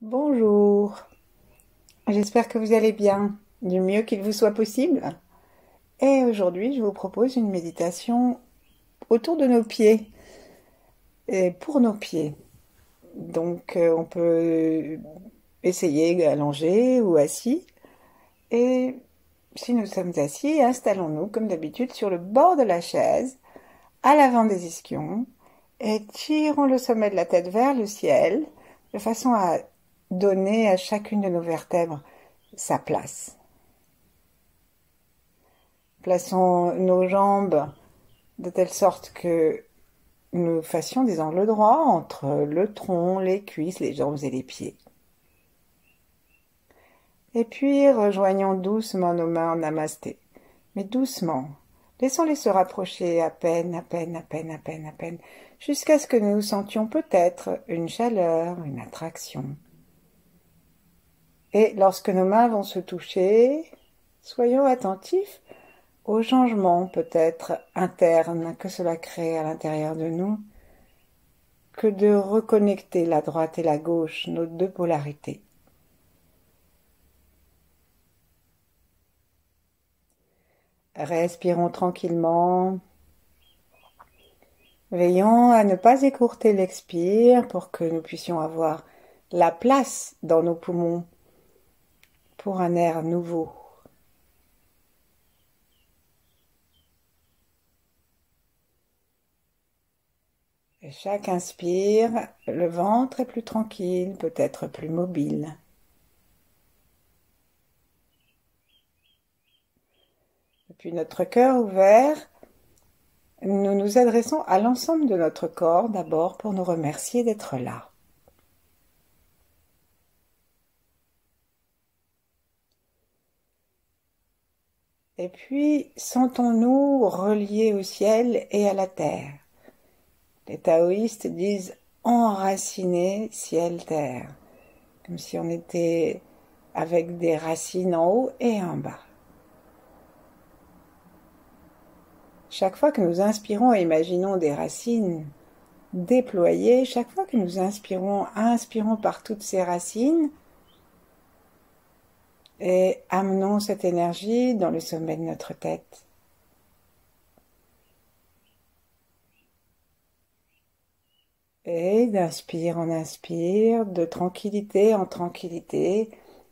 Bonjour, j'espère que vous allez bien, du mieux qu'il vous soit possible. Et aujourd'hui, je vous propose une méditation autour de nos pieds et pour nos pieds. Donc, on peut essayer allongé ou assis. Et si nous sommes assis, installons-nous comme d'habitude sur le bord de la chaise, à l'avant des ischions, et tirons le sommet de la tête vers le ciel, de façon à donner à chacune de nos vertèbres sa place. Plaçons nos jambes de telle sorte que nous fassions des angles droits entre le tronc, les cuisses, les jambes et les pieds. Et puis rejoignons doucement nos mains en namasté. Mais doucement. Laissons-les se rapprocher à peine, à peine, à peine, à peine, à peine, jusqu'à ce que nous sentions peut-être une chaleur, une attraction. Et lorsque nos mains vont se toucher, soyons attentifs aux changements peut-être internes que cela crée à l'intérieur de nous, que de reconnecter la droite et la gauche, nos deux polarités. Respirons tranquillement. Veillons à ne pas écourter l'expire pour que nous puissions avoir la place dans nos poumons pour un air nouveau. Et chaque inspire, le ventre est plus tranquille, peut-être plus mobile. Depuis notre cœur ouvert, nous nous adressons à l'ensemble de notre corps d'abord pour nous remercier d'être là. Et puis, sentons-nous reliés au ciel et à la terre. Les taoïstes disent enraciné ciel-terre, comme si on était avec des racines en haut et en bas. Chaque fois que nous inspirons, imaginons des racines déployées. Chaque fois que nous inspirons par toutes ces racines et amenons cette énergie dans le sommet de notre tête. Et d'inspire en inspire, de tranquillité en tranquillité,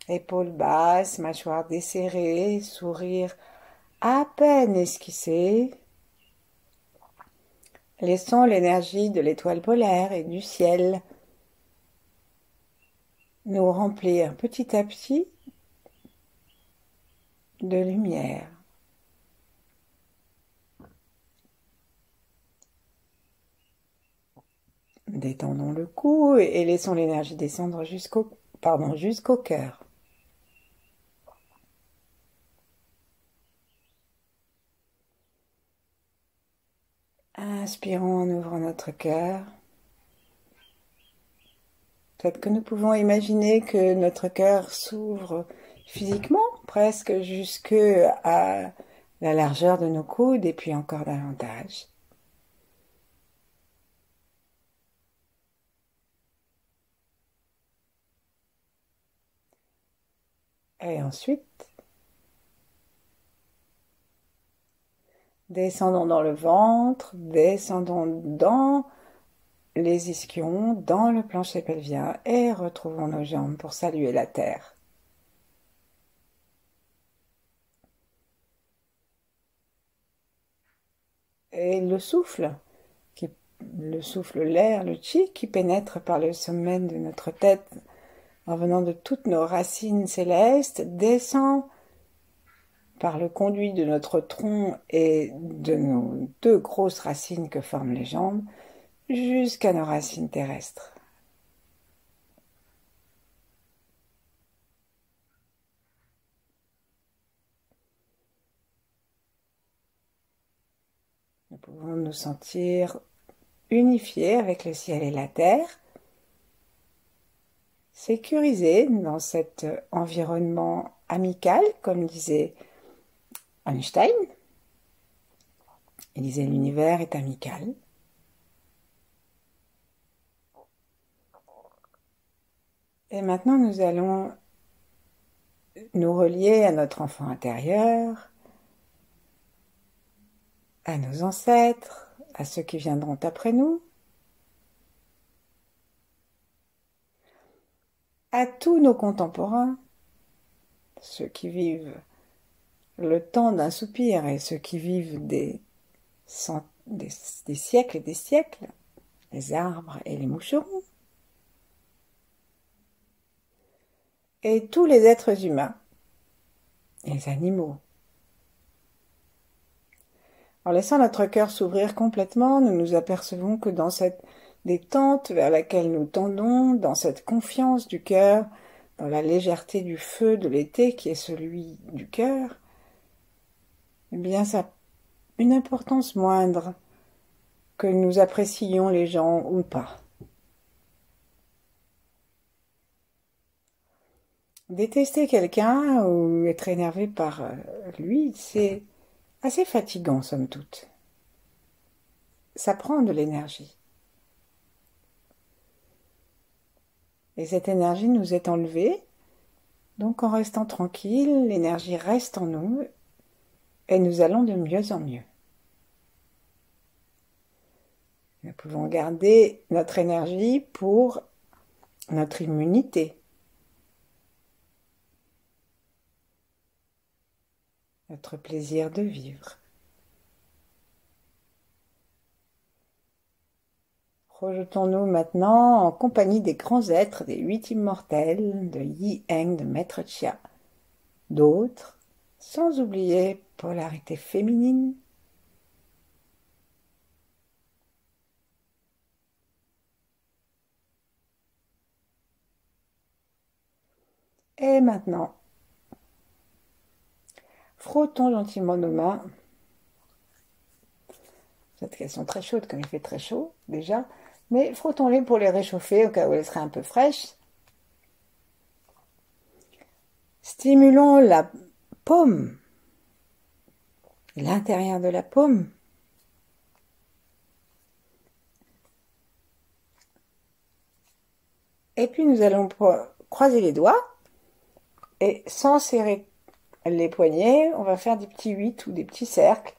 épaules basses, mâchoire desserrée, sourire à peine esquissé. Laissons l'énergie de l'étoile polaire et du ciel nous remplir petit à petit de lumière. Détendons le cou et laissons l'énergie descendre jusqu'au cœur. Inspirons en ouvrant notre cœur. Peut-être que nous pouvons imaginer que notre cœur s'ouvre physiquement, presque jusque à la largeur de nos coudes et puis encore davantage. Et ensuite, descendons dans le ventre, descendons dans les ischions, dans le plancher pelvien et retrouvons nos jambes pour saluer la terre. Et le souffle, l'air, le chi qui pénètre par le sommet de notre tête en venant de toutes nos racines célestes, descend par le conduit de notre tronc et de nos deux grosses racines que forment les jambes, jusqu'à nos racines terrestres. Nous pouvons nous sentir unifiés avec le ciel et la terre, sécurisés dans cet environnement amical, comme disait Einstein. Il disait l'univers est amical. Et maintenant, nous allons nous relier à notre enfant intérieur, à nos ancêtres, à ceux qui viendront après nous, à tous nos contemporains, ceux qui vivent le temps d'un soupir et ceux qui vivent des siècles et des siècles, les arbres et les moucherons, et tous les êtres humains, les animaux. En laissant notre cœur s'ouvrir complètement, nous nous apercevons que dans cette détente vers laquelle nous tendons, dans cette confiance du cœur, dans la légèreté du feu de l'été qui est celui du cœur, eh bien ça a une importance moindre que nous apprécions les gens ou pas. Détester quelqu'un ou être énervé par lui, c'est assez fatigant, somme toute. Ça prend de l'énergie. Et cette énergie nous est enlevée, donc en restant tranquille, l'énergie reste en nous et nous allons de mieux en mieux. Nous pouvons garder notre énergie pour notre immunité, notre plaisir de vivre. Projetons-nous maintenant en compagnie des grands êtres, des 8 immortels, de Yi Heng, de Maître Chia, d'autres, sans oublier polarité féminine. Et maintenant, frottons gentiment nos mains. Peut-être qu'elles sont très chaudes, comme il fait très chaud déjà, mais frottons-les pour les réchauffer au cas où elles seraient un peu fraîches. Stimulons la paume, l'intérieur de la paume. Et puis nous allons croiser les doigts et sans serrer les poignets, on va faire des petits 8 ou des petits cercles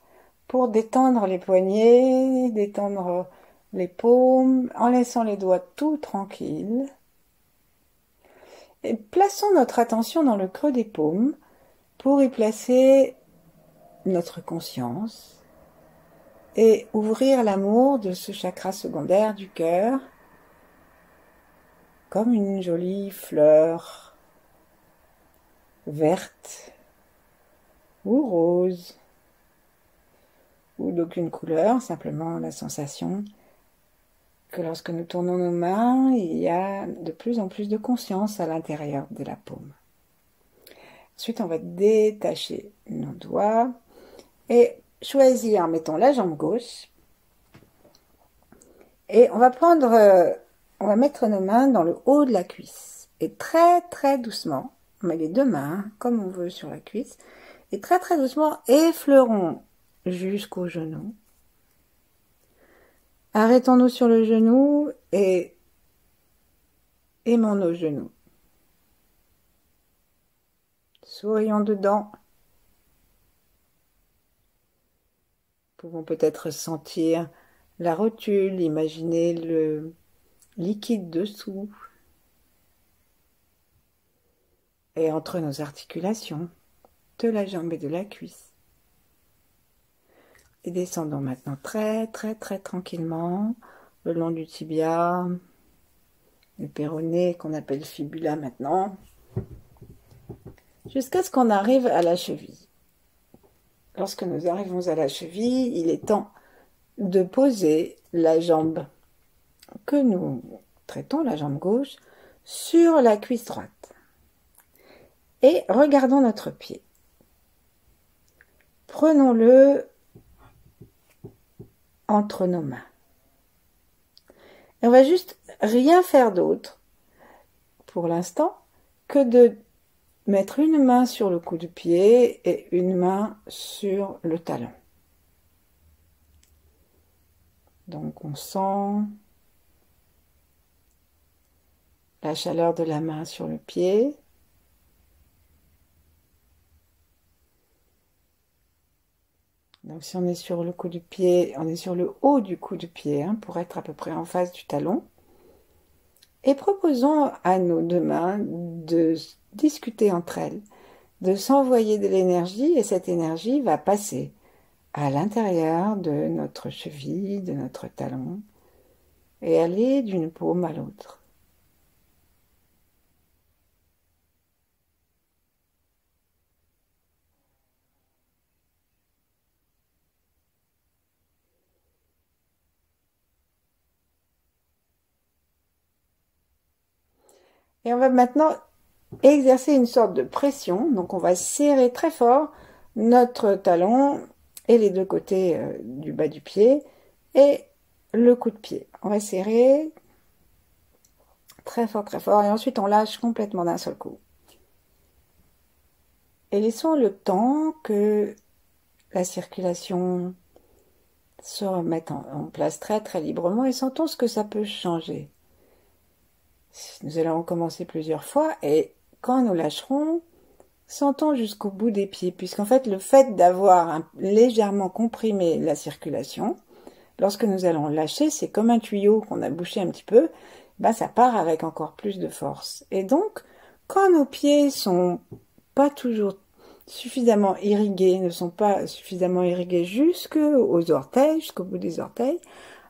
pour détendre les poignets, détendre les paumes, en laissant les doigts tout tranquilles. Et plaçons notre attention dans le creux des paumes pour y placer notre conscience et ouvrir l'amour de ce chakra secondaire du cœur comme une jolie fleur verte ou rose ou d'aucune couleur, simplement la sensation que lorsque nous tournons nos mains, il y a de plus en plus de conscience à l'intérieur de la paume. Ensuite, on va détacher nos doigts et choisir, mettons la jambe gauche, et on va mettre nos mains dans le haut de la cuisse, et très très doucement, on met les deux mains comme on veut sur la cuisse, et très très doucement effleurons jusqu'au genou. Arrêtons-nous sur le genou et aimons nos genoux. Sourions dedans. Nous pouvons peut-être sentir la rotule, imaginer le liquide dessous et entre nos articulations de la jambe et de la cuisse. Et descendons maintenant très très très tranquillement le long du tibia, le péroné qu'on appelle fibula maintenant, jusqu'à ce qu'on arrive à la cheville. Lorsque nous arrivons à la cheville, il est temps de poser la jambe que nous traitons, la jambe gauche, sur la cuisse droite. Et regardons notre pied. Prenons-le entre nos mains. Et on va juste rien faire d'autre, pour l'instant, que de mettre une main sur le coup du pied et une main sur le talon. Donc on sent la chaleur de la main sur le pied. Donc si on est sur le coup du pied, on est sur le haut du coup du pied, hein, pour être à peu près en face du talon. Et proposons à nos deux mains de discuter entre elles, de s'envoyer de l'énergie, et cette énergie va passer à l'intérieur de notre cheville, de notre talon, et aller d'une paume à l'autre. Et on va maintenant exercer une sorte de pression. Donc on va serrer très fort notre talon et les deux côtés du bas du pied et le coup de pied. On va serrer très fort et ensuite on lâche complètement d'un seul coup. Et laissons le temps que la circulation se remette en place très librement et sentons ce que ça peut changer. Nous allons recommencer plusieurs fois et quand nous lâcherons, sentons jusqu'au bout des pieds, puisqu'en fait le fait d'avoir légèrement comprimé la circulation, lorsque nous allons lâcher, c'est comme un tuyau qu'on a bouché un petit peu, ben ça part avec encore plus de force. Et donc, quand nos pieds sont pas toujours suffisamment irrigués, ne sont pas suffisamment irrigués jusqu'aux orteils, jusqu'au bout des orteils,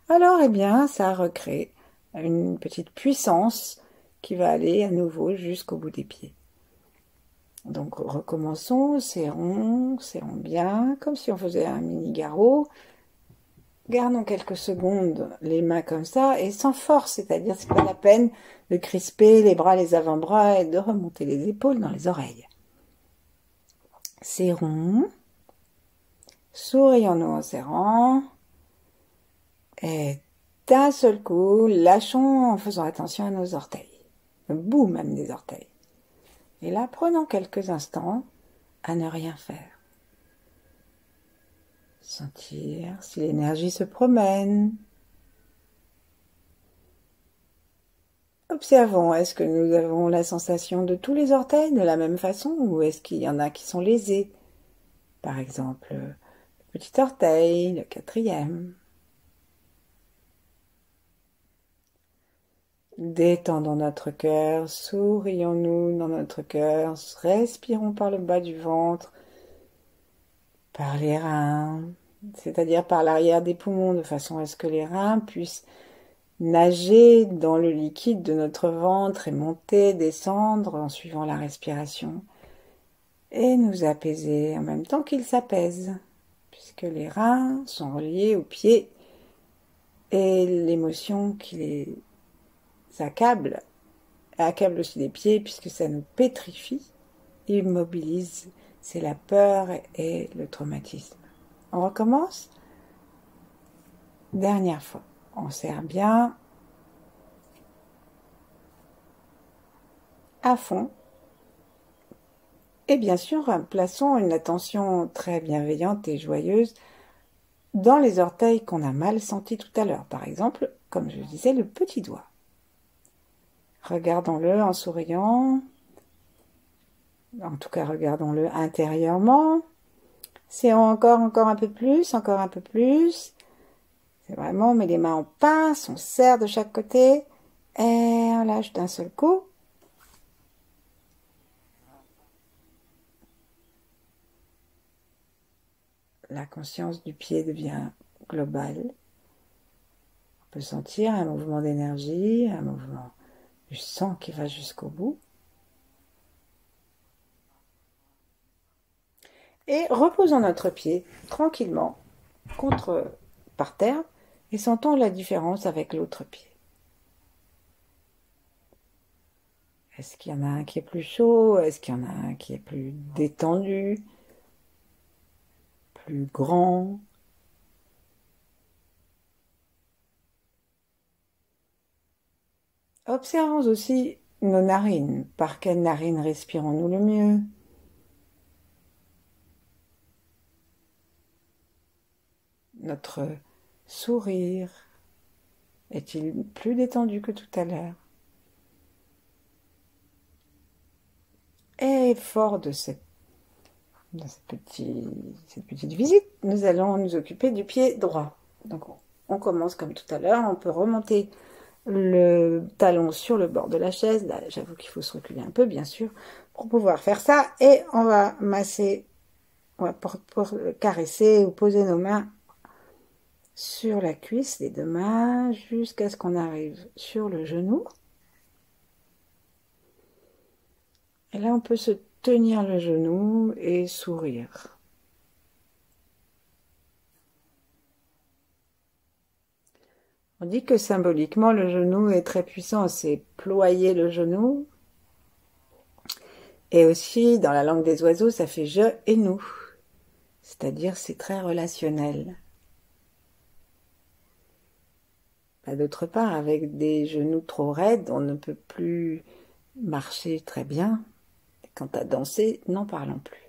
alors eh bien ça recrée une petite puissance qui va aller à nouveau jusqu'au bout des pieds. Donc recommençons, serrons bien, comme si on faisait un mini garrot. Gardons quelques secondes les mains comme ça et sans force, c'est-à-dire c'est pas la peine de crisper les bras, les avant-bras et de remonter les épaules dans les oreilles. Serrons, sourions-nous en serrant et d'un seul coup, lâchons en faisant attention à nos orteils, le bout même des orteils. Et là, prenons quelques instants à ne rien faire. Sentir si l'énergie se promène. Observons, est-ce que nous avons la sensation de tous les orteils de la même façon ou est-ce qu'il y en a qui sont lésés? Par exemple, le petit orteil, le quatrième. Détendons notre cœur, sourions-nous dans notre cœur, respirons par le bas du ventre, par les reins, c'est-à-dire par l'arrière des poumons, de façon à ce que les reins puissent nager dans le liquide de notre ventre et monter, descendre en suivant la respiration et nous apaiser en même temps qu'ils s'apaisent, puisque les reins sont reliés aux pieds et l'émotion qui les accable aussi les pieds puisque ça nous pétrifie, immobilise, c'est la peur et le traumatisme. On recommence. Dernière fois. On serre bien à fond. Et bien sûr, plaçons une attention très bienveillante et joyeuse dans les orteils qu'on a mal sentis tout à l'heure. Par exemple, comme je disais, le petit doigt. Regardons-le en souriant. En tout cas, regardons-le intérieurement. Serrons encore un peu plus, encore un peu plus. C'est vraiment, on met les mains en pince, on serre de chaque côté et on lâche d'un seul coup. La conscience du pied devient globale. On peut sentir un mouvement d'énergie, un mouvement du sang qui va jusqu'au bout. Et reposons notre pied tranquillement par terre et sentons la différence avec l'autre pied. Est-ce qu'il y en a un qui est plus chaud? Est-ce qu'il y en a un qui est plus détendu? Plus grand? Observons aussi nos narines. Par quelles narines respirons-nous le mieux? Notre sourire est-il plus détendu que tout à l'heure? Et fort de cette petite visite, nous allons nous occuper du pied droit. Donc on commence comme tout à l'heure, on peut remonter le talon sur le bord de la chaise. Là, j'avoue qu'il faut se reculer un peu, bien sûr, pour pouvoir faire ça. Et on va masser, pour caresser ou poser nos mains sur la cuisse, les deux mains, jusqu'à ce qu'on arrive sur le genou. Et là, on peut se tenir le genou et sourire. On dit que symboliquement, le genou est très puissant. C'est ployer le genou. Et aussi, dans la langue des oiseaux, ça fait je et nous. C'est-à-dire, c'est très relationnel. D'autre part, avec des genoux trop raides, on ne peut plus marcher très bien. Et quant à danser, n'en parlons plus.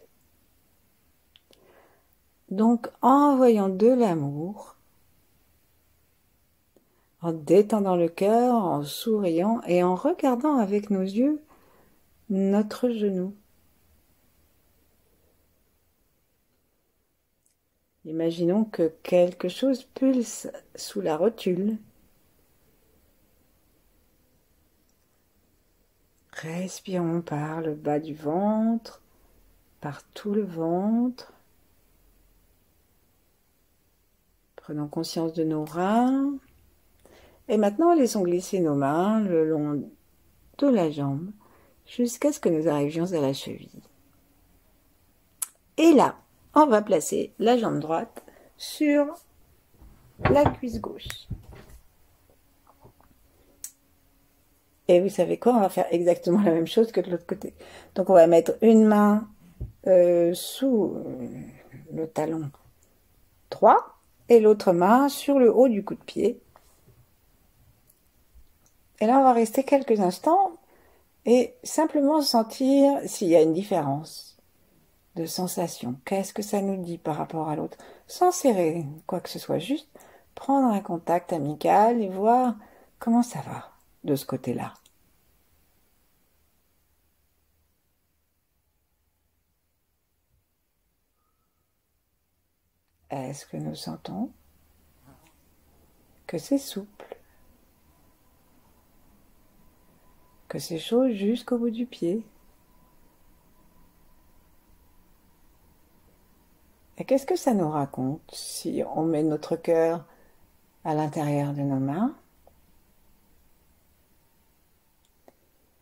Donc, en envoyant de l'amour, en détendant le cœur, en souriant et en regardant avec nos yeux notre genou. Imaginons que quelque chose pulse sous la rotule. Respirons par le bas du ventre, par tout le ventre. Prenons conscience de nos reins. Et maintenant, laissons glisser nos mains le long de la jambe jusqu'à ce que nous arrivions à la cheville. Et là, on va placer la jambe droite sur la cuisse gauche. Et vous savez quoi? On va faire exactement la même chose que de l'autre côté. Donc on va mettre une main sous le talon droit et l'autre main sur le haut du coup de pied. Et là, on va rester quelques instants et simplement sentir s'il y a une différence de sensation. Qu'est-ce que ça nous dit par rapport à l'autre? Sans serrer quoi que ce soit, juste prendre un contact amical et voir comment ça va de ce côté-là. Est-ce que nous sentons que c'est souple, que c'est chaud jusqu'au bout du pied? Et qu'est-ce que ça nous raconte si on met notre cœur à l'intérieur de nos mains?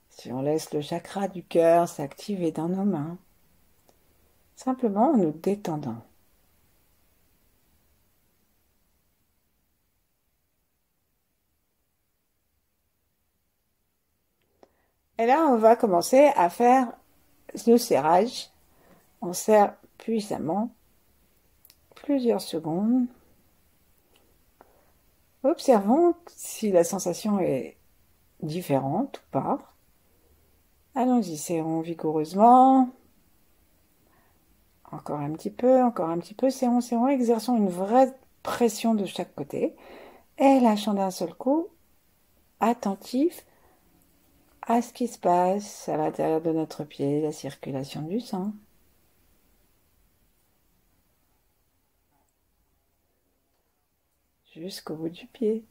Si on laisse le chakra du cœur s'activer dans nos mains, simplement en nous détendant. Et là, on va commencer à faire le serrage. On serre puissamment, plusieurs secondes. Observons si la sensation est différente ou pas. Allons-y, serrons vigoureusement. Encore un petit peu, serrons, serrons, exerçons une vraie pression de chaque côté. Et lâchons d'un seul coup, attentif à ce qui se passe à l'intérieur de notre pied, la circulation du sang. Jusqu'au bout du pied.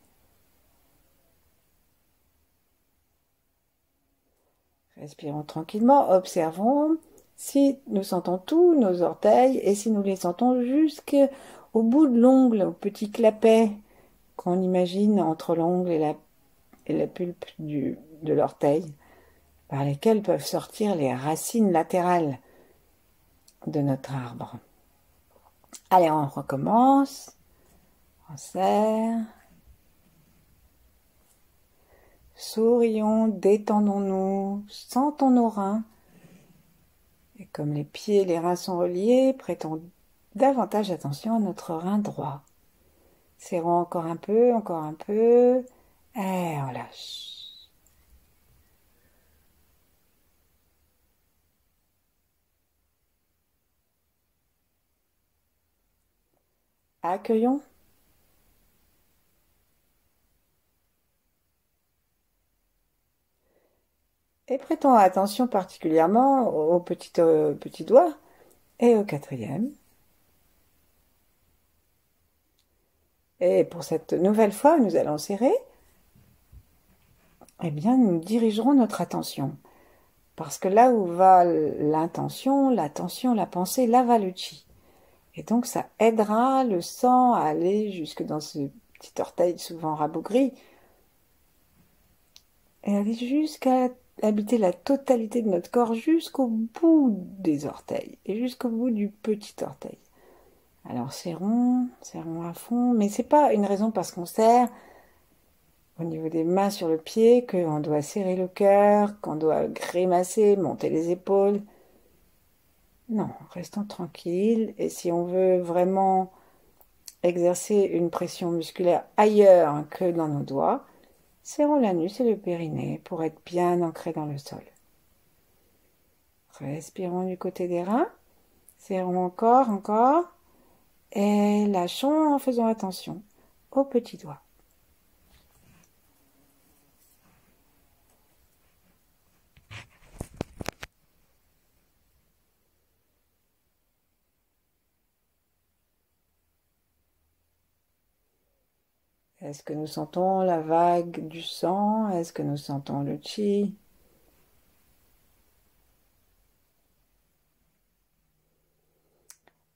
Respirons tranquillement, observons si nous sentons tous nos orteils et si nous les sentons jusqu'au bout de l'ongle, au petit clapet qu'on imagine entre l'ongle et la pulpe de l'orteil, par lesquels peuvent sortir les racines latérales de notre arbre. Allez, on recommence. On serre. Sourions, détendons-nous, sentons nos reins. Et comme les pieds et les reins sont reliés, prêtons davantage attention à notre rein droit. Serrons encore un peu, et on lâche. Accueillons. Et prêtons attention particulièrement au petit doigt et au quatrième. Et pour cette nouvelle fois, nous allons serrer. Eh bien, nous dirigerons notre attention. Parce que là où va l'intention, l'attention, la pensée, là va le chi. Et donc, ça aidera le sang à aller jusque dans ce petit orteil souvent rabougri et aller jusqu'à habiter la totalité de notre corps jusqu'au bout des orteils et jusqu'au bout du petit orteil. Alors, serrons, serrons à fond, mais c'est pas une raison parce qu'on serre au niveau des mains sur le pied qu'on doit serrer le cœur, qu'on doit grimacer, monter les épaules. Non, restons tranquilles. Et si on veut vraiment exercer une pression musculaire ailleurs que dans nos doigts, serrons l'anus et le périnée pour être bien ancrés dans le sol. Respirons du côté des reins. Serrons encore, encore. Et lâchons en faisant attention aux petits doigts. Est-ce que nous sentons la vague du sang? Est-ce que nous sentons le chi?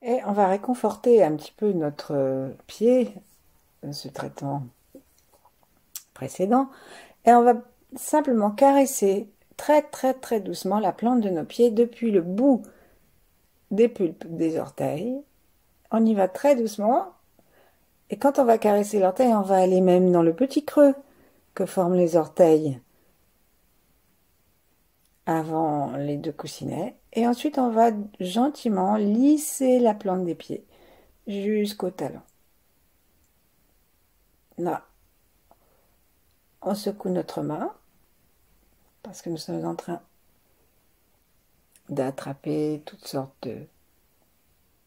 Et on va réconforter un petit peu notre pied, ce traitement précédent, et on va simplement caresser très très très doucement la plante de nos pieds depuis le bout des pulpes des orteils. On y va très doucement, et quand on va caresser l'orteil, on va aller même dans le petit creux que forment les orteils avant les deux coussinets, et ensuite on va gentiment lisser la plante des pieds jusqu'au talon. Là, on secoue notre main parce que nous sommes en train d'attraper toutes sortes de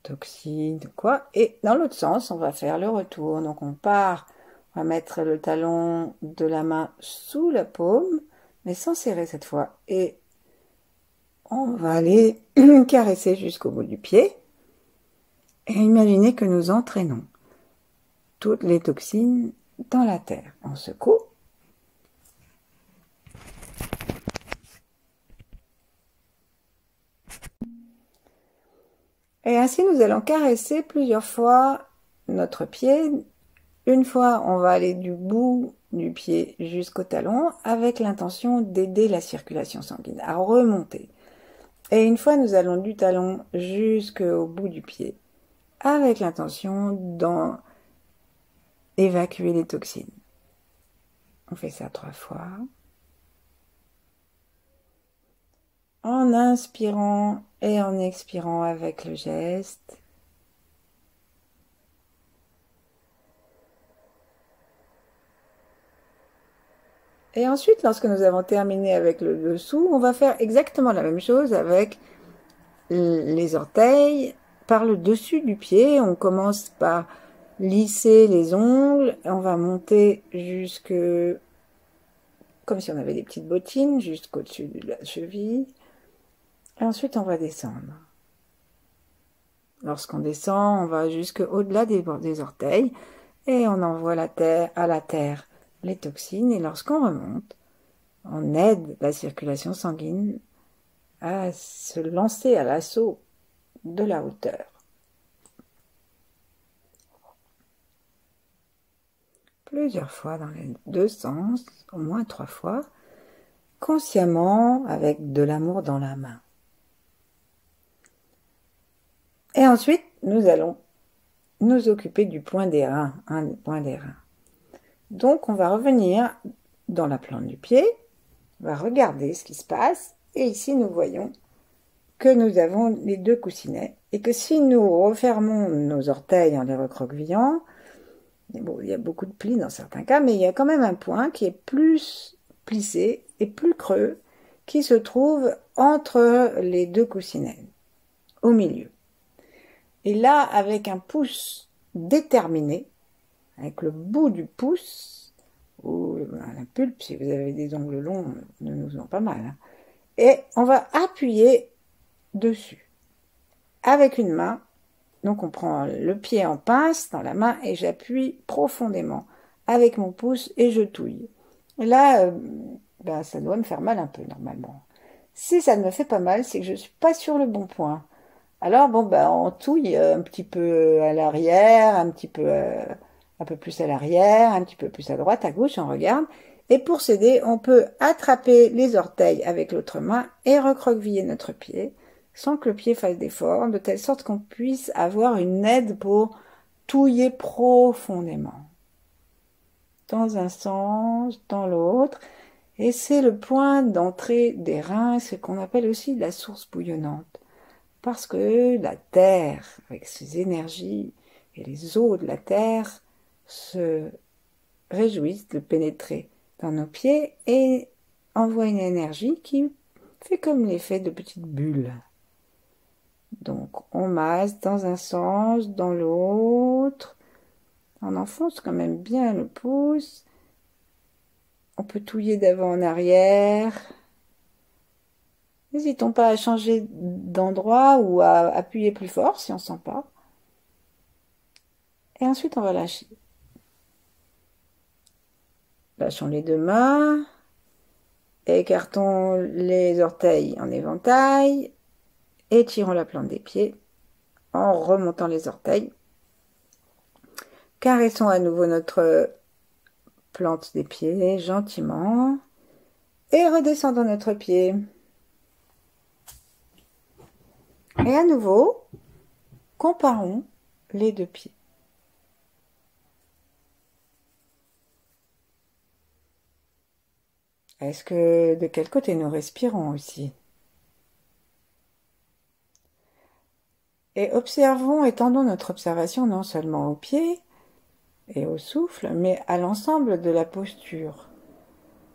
toxines, quoi. Et dans l'autre sens, on va faire le retour. Donc on part, on va mettre le talon de la main sous la paume, mais sans serrer cette fois. Et on va aller caresser jusqu'au bout du pied. Et imaginez que nous entraînons toutes les toxines dans la terre. On secoue. Et ainsi, nous allons caresser plusieurs fois notre pied. Une fois, on va aller du bout du pied jusqu'au talon avec l'intention d'aider la circulation sanguine à remonter. Et une fois, nous allons du talon jusqu'au bout du pied avec l'intention d'en évacuer les toxines. On fait ça 3 fois. En inspirant et en expirant avec le geste. Et ensuite, lorsque nous avons terminé avec le dessous, on va faire exactement la même chose avec les orteils par le dessus du pied. On commence par lisser les ongles. On va monter jusque, comme si on avait des petites bottines, jusqu'au-dessus de la cheville. Et ensuite, on va descendre. Lorsqu'on descend, on va jusqu'au-delà des orteils et on envoie à la terre les toxines. Et lorsqu'on remonte, on aide la circulation sanguine à se lancer à l'assaut de la hauteur. Plusieurs fois dans les deux sens, au moins 3 fois, consciemment avec de l'amour dans la main. Et ensuite, nous allons nous occuper du point des reins, un point des reins. Donc, on va revenir dans la plante du pied, on va regarder ce qui se passe, et ici, nous voyons que nous avons les deux coussinets, et que si nous refermons nos orteils en les recroquevillant, bon, il y a beaucoup de plis dans certains cas, mais il y a quand même un point qui est plus plissé et plus creux, qui se trouve entre les deux coussinets, au milieu. Et là, avec un pouce déterminé, avec le bout du pouce, ou la pulpe, si vous avez des ongles longs, ne nous en pas mal, hein, et on va appuyer dessus avec une main. Donc on prend le pied en pince dans la main et j'appuie profondément avec mon pouce et je touille. Et là, ben, ça doit me faire mal un peu normalement. Si ça ne me fait pas mal, c'est que je suis pas sur le bon point. Alors bon, ben, on touille un petit peu à l'arrière, un peu plus à l'arrière, un petit peu plus à droite, à gauche, on regarde. Et pour s'aider, on peut attraper les orteils avec l'autre main et recroqueviller notre pied sans que le pied fasse d'effort, de telle sorte qu'on puisse avoir une aide pour touiller profondément. Dans un sens, dans l'autre. Et c'est le point d'entrée des reins, ce qu'on appelle aussi la source bouillonnante. Parce que la terre, avec ses énergies et les eaux de la terre, se réjouissent de pénétrer dans nos pieds et envoient une énergie qui fait comme l'effet de petites bulles. Donc on masse dans un sens, dans l'autre, on enfonce quand même bien le pouce, on peut touiller d'avant en arrière. N'hésitons pas à changer d'endroit ou à appuyer plus fort si on ne sent pas. Et ensuite, on va lâcher. Lâchons les deux mains. Écartons les orteils en éventail. Étirons la plante des pieds en remontant les orteils. Caressons à nouveau notre plante des pieds gentiment. Et redescendons notre pied. Et à nouveau, comparons les deux pieds. Est-ce que de quel côté nous respirons aussi? Et observons, étendons notre observation non seulement aux pieds et au souffle, mais à l'ensemble de la posture.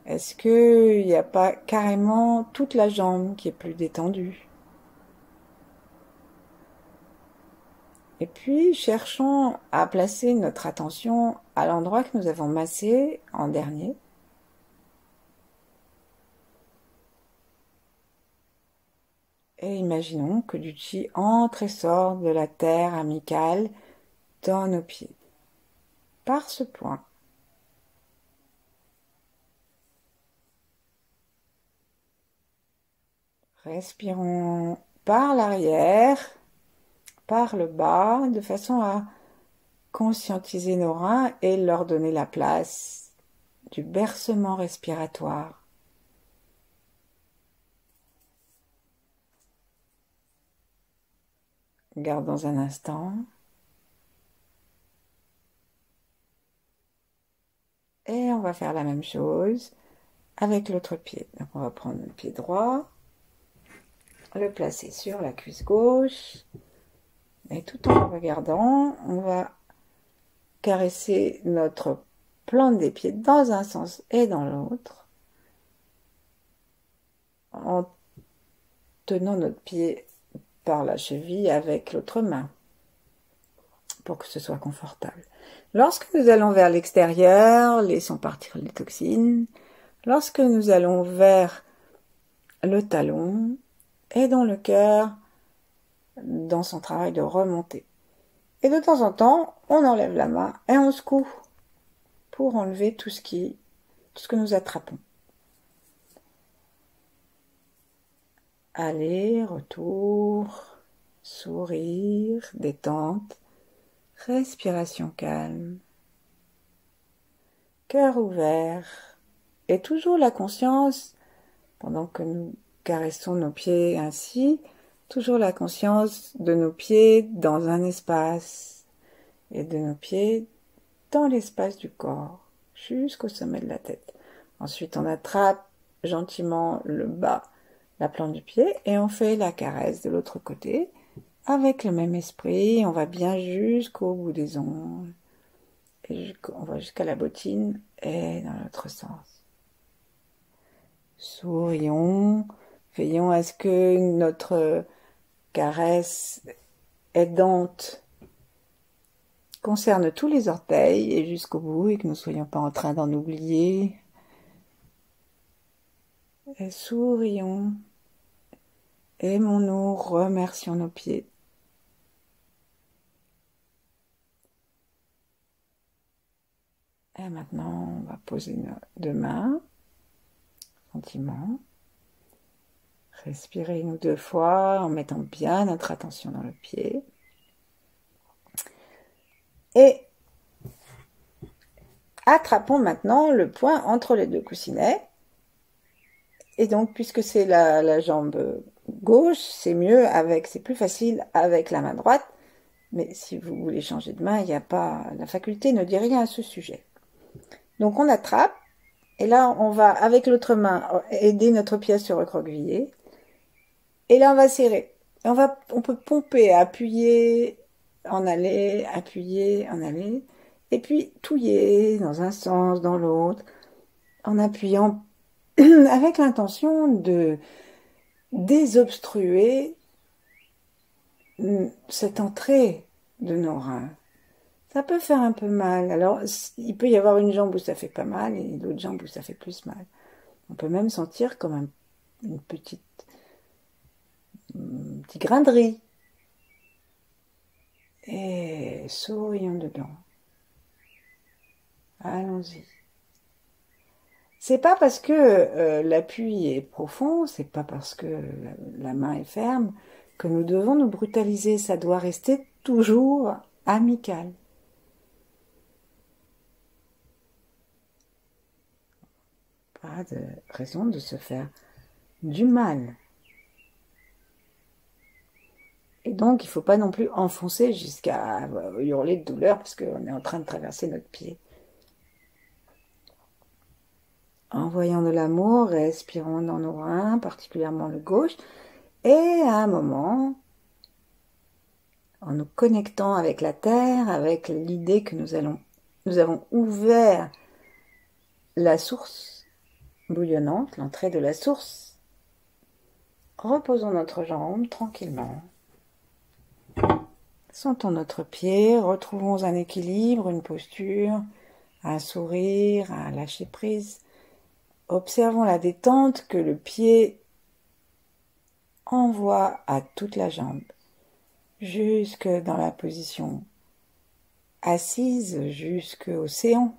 Est-ce qu'il n'y a pas carrément toute la jambe qui est plus détendue? Et puis, cherchons à placer notre attention à l'endroit que nous avons massé en dernier. Et imaginons que du chi entre et sort de la terre amicale dans nos pieds. Par ce point. Respirons par l'arrière, par le bas, de façon à conscientiser nos reins et leur donner la place du bercement respiratoire. Gardons un instant. Et on va faire la même chose avec l'autre pied. Donc on va prendre le pied droit, le placer sur la cuisse gauche. Et tout en regardant, on va caresser notre plante des pieds dans un sens et dans l'autre. En tenant notre pied par la cheville avec l'autre main pour que ce soit confortable. Lorsque nous allons vers l'extérieur, laissons partir les toxines. Lorsque nous allons vers le talon, aidons le cœur dans son travail de remontée. Et de temps en temps, on enlève la main et on secoue pour enlever tout ce que nous attrapons. Aller, retour, sourire, détente, respiration calme, cœur ouvert, et toujours la conscience, pendant que nous caressons nos pieds ainsi, toujours la conscience de nos pieds dans un espace, et de nos pieds dans l'espace du corps, jusqu'au sommet de la tête. Ensuite, on attrape gentiment le bas, la plante du pied, et on fait la caresse de l'autre côté, avec le même esprit, on va bien jusqu'au bout des ongles, et on va jusqu'à la bottine, et dans l'autre sens. Sourions, veillons à ce que notre caresse aidante concerne tous les orteils et jusqu'au bout, et que nous ne soyons pas en train d'en oublier. Et sourions Aimons-nous, remercions nos pieds. Et maintenant, on va poser nos deux mains, gentiment. Respirez une ou deux fois en mettant bien notre attention dans le pied. Et attrapons maintenant le point entre les deux coussinets. Et donc, puisque c'est la jambe gauche, c'est mieux avec, c'est plus facile avec la main droite. Mais si vous voulez changer de main, il n'y a pas, la faculté ne dit rien à ce sujet. Donc on attrape, et là on va avec l'autre main aider notre pied à se recroqueviller. Et là on va serrer. On peut pomper, appuyer, en aller, appuyer, en aller. Et puis touiller dans un sens, dans l'autre, en appuyant avec l'intention de désobstruer cette entrée de nos reins. Ça peut faire un peu mal. Alors, il peut y avoir une jambe où ça fait pas mal et l'autre jambe où ça fait plus mal. On peut même sentir comme une petit grain de riz. Et sourions dedans. Allons-y. C'est pas parce que l'appui est profond, c'est pas parce que la main est ferme que nous devons nous brutaliser. Ça doit rester toujours amical. Pas de raison de se faire du mal. Et donc, il ne faut pas non plus enfoncer jusqu'à hurler de douleur parce qu'on est en train de traverser notre pied. Envoyons de l'amour, respirons dans nos reins, particulièrement le gauche, et à un moment, en nous connectant avec la terre, avec l'idée que nous avons ouvert la source bouillonnante, l'entrée de la source, reposons notre jambe tranquillement. Sentons notre pied, retrouvons un équilibre, une posture, un sourire, un lâcher prise. Observons la détente que le pied envoie à toute la jambe, jusque dans la position assise, jusqu'au séant,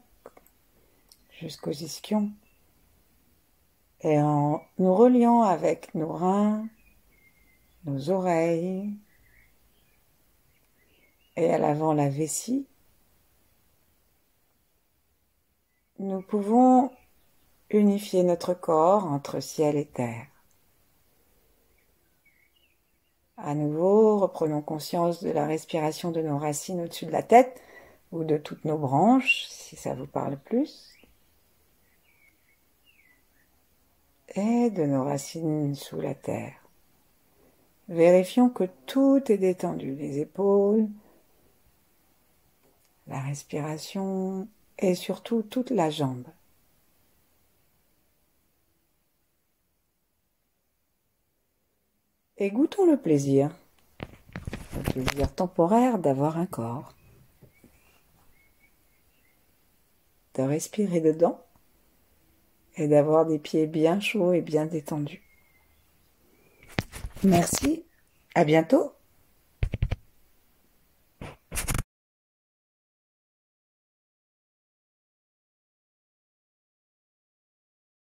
jusqu'aux ischions. Et en nous reliant avec nos reins, nos oreilles, et à l'avant la vessie, nous pouvons unifier notre corps entre ciel et terre. À nouveau, reprenons conscience de la respiration de nos racines au-dessus de la tête ou de toutes nos branches, si ça vous parle plus. Et de nos racines sous la terre. Vérifions que tout est détendu, les épaules, la respiration et surtout toute la jambe. Et goûtons le plaisir temporaire d'avoir un corps, de respirer dedans et d'avoir des pieds bien chauds et bien détendus. Merci, à bientôt.